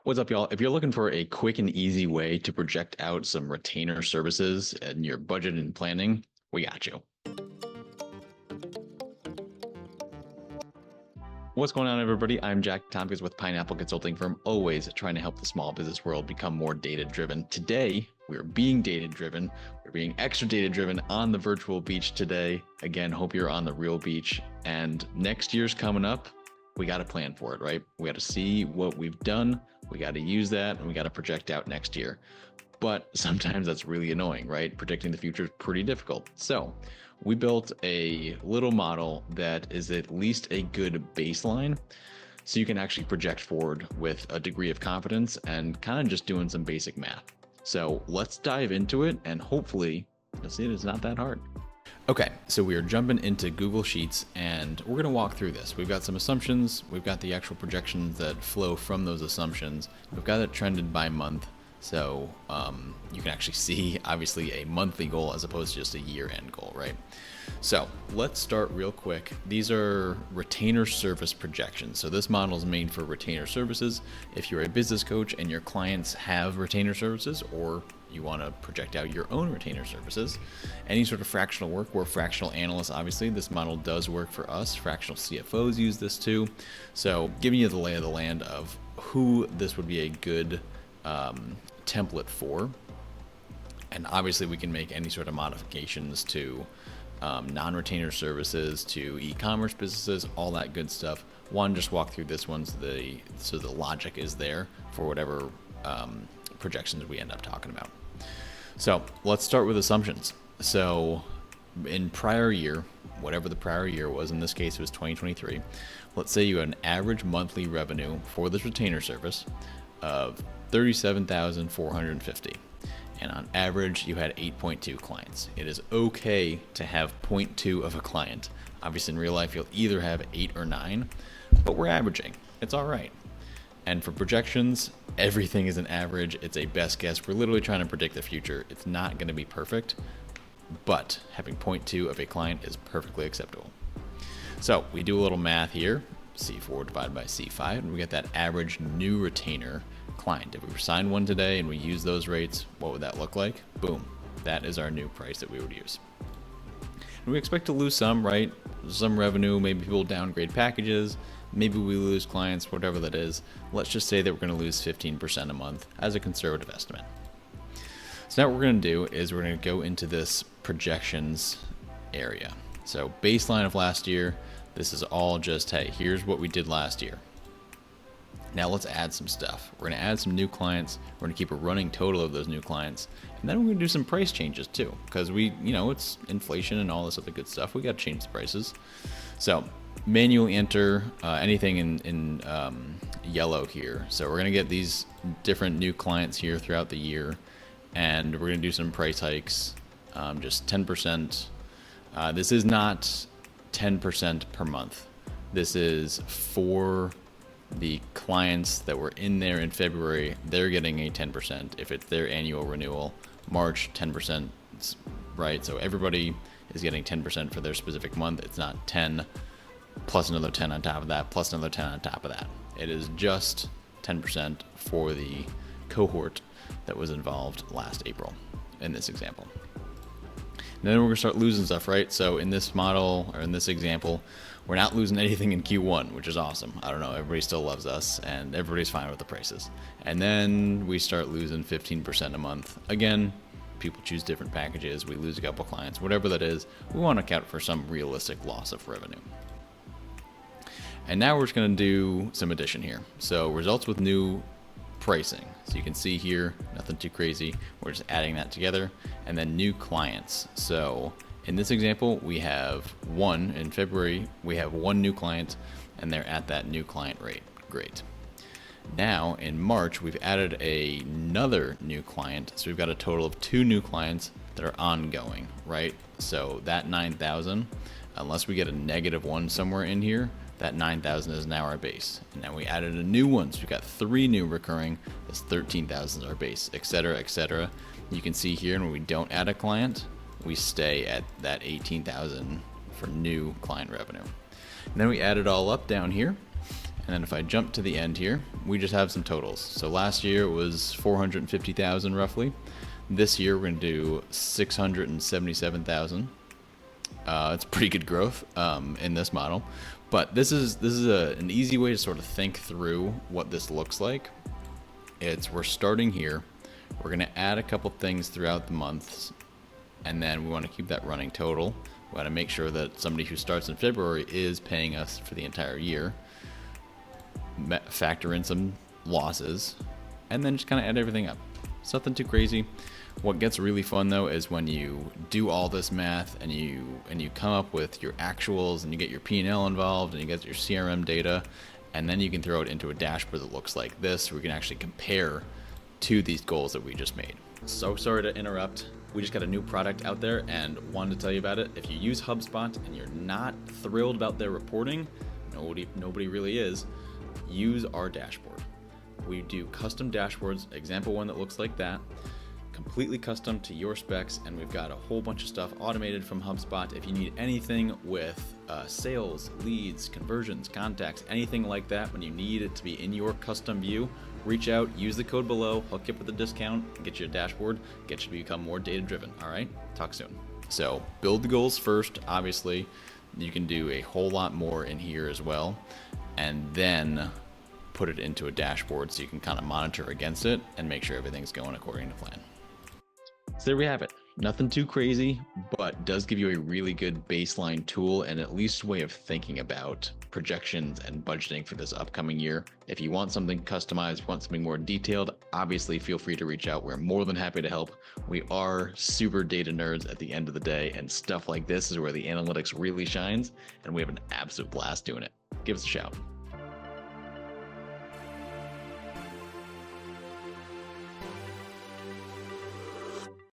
What's up, y'all? If you're looking for a quick and easy way to project out some retainer services in your budget and planning, we got you. What's going on, everybody? I'm Jack Tompkins with Pineapple Consulting Firm, always trying to help the small business world become more data-driven. Today, we're being data-driven. We're being extra data-driven on the virtual beach today. Again, hope you're on the real beach. And next year's coming up. We got to plan for it, right? We got to see what we've done. We got to use that, and we got to project out next year. But sometimes that's really annoying, right? Predicting the future is pretty difficult. So we built a little model that is at least a good baseline, so you can actually project forward with a degree of confidence and kind of just doing some basic math. So let's dive into it, and hopefully you'll see it's not that hard. Okay, so we are jumping into Google Sheets, and we're going to walk through this. We've got some assumptions. We've got the actual projections that flow from those assumptions. We've got it trended by month. So you can actually see, obviously, a monthly goal as opposed to just a year-end goal, right? So let's start real quick. These are retainer service projections. So this model is made for retainer services. If you're a business coach and your clients have retainer services, or you want to project out your own retainer services, any sort of fractional work, we're fractional analysts, obviously. This model does work for us. Fractional CFOs use this too. So giving you the lay of the land of who this would be a good template for. And obviously we can make any sort of modifications to non-retainer services, to e-commerce businesses, all that good stuff. Just walk through this one so the logic is there for whatever projections we end up talking about. So let's start with assumptions. So in prior year, whatever the prior year was, in this case it was 2023, let's say you had an average monthly revenue for this retainer service of $37,450. And on average, you had 8.2 clients. It is okay to have 0.2 of a client. Obviously, in real life, you'll either have 8 or 9, but we're averaging. It's all right. And for projections, everything is an average. It's a best guess. We're literally trying to predict the future. It's not going to be perfect, but having 0.2 of a client is perfectly acceptable. So we do a little math here. C4 divided by C5, and we get that average new retainer client. If we signed one today and we use those rates, what would that look like? Boom. That is our new price that we would use. And we expect to lose some, right? Some revenue, maybe people downgrade packages, maybe we lose clients, whatever that is. Let's just say that we're going to lose 15% a month as a conservative estimate. So now what we're going to do is we're going to go into this projections area. So baseline of last year, this is all just, hey, here's what we did last year. Now let's add some stuff. We're going to add some new clients. We're going to keep a running total of those new clients. And then we're going to do some price changes too, because it's inflation and all this other good stuff. We got to change the prices. So manually enter anything in yellow here. So we're going to get these different new clients here throughout the year. And we're going to do some price hikes, just 10%. This is not 10% per month. This is for the clients that were in there in February. They're getting a 10% if it's their annual renewal. March, 10%, right? So everybody is getting 10% for their specific month. It's not 10 plus another 10 on top of that, plus another 10 on top of that. It is just 10% for the cohort that was involved last April in this example. And then we're gonna start losing stuff, right? So in this model, or in this example, we're not losing anything in Q1, which is awesome. I don't know, everybody still loves us and everybody's fine with the prices. And then we start losing 15% a month. Again, people choose different packages. We lose a couple clients, whatever that is. We want to account for some realistic loss of revenue. And now we're just gonna do some addition here. So results with new pricing. So you can see here, nothing too crazy. We're just adding that together. And then new clients. So in this example, we have in February, we have one new client and they're at that new client rate. Great. Now in March, we've added another new client. So we've got a total of 2 new clients that are ongoing, right? So that 9,000, unless we get a -1 somewhere in here, that 9,000 is now our base. And now we added a new one. So we've got 3 new recurring. That's 13,000 is our base, et cetera, et cetera. You can see here when we don't add a client, we stay at that 18,000 for new client revenue. And then we add it all up down here. And then if I jump to the end here, we just have some totals. So last year it was 450,000 roughly. This year we're going to do 677,000. It's pretty good growth in this model, but this is an easy way to sort of think through what this looks like. We're starting here. We're going to add a couple things throughout the months, and then we want to keep that running total. We want to make sure that somebody who starts in February is paying us for the entire year. Factor in some losses, and then just kind of add everything up. It's nothing too crazy. What gets really fun though is when you do all this math and you come up with your actuals and you get your P&L involved and you get your CRM data, and then you can throw it into a dashboard that looks like this. We can actually compare to these goals that we just made. So sorry to interrupt. We just got a new product out there and wanted to tell you about it. If you use HubSpot and you're not thrilled about their reporting, nobody really is, use our dashboard. We do custom dashboards, example one that looks like that, completely custom to your specs, and we've got a whole bunch of stuff automated from HubSpot. If you need anything with sales, leads, conversions, contacts, anything like that, when you need it to be in your custom view, reach out, use the code below, hook you up with a discount, get you a dashboard, get you to become more data driven. All right, talk soon. So build the goals first. Obviously you can do a whole lot more in here as well, and then put it into a dashboard so you can kind of monitor against it and make sure everything's going according to plan. So there we have it. Nothing too crazy, but does give you a really good baseline tool and at least way of thinking about projections and budgeting for this upcoming year. If you want something customized, want something more detailed, obviously feel free to reach out. We're more than happy to help. We are super data nerds at the end of the day, and stuff like this is where the analytics really shines, and we have an absolute blast doing it. Give us a shout.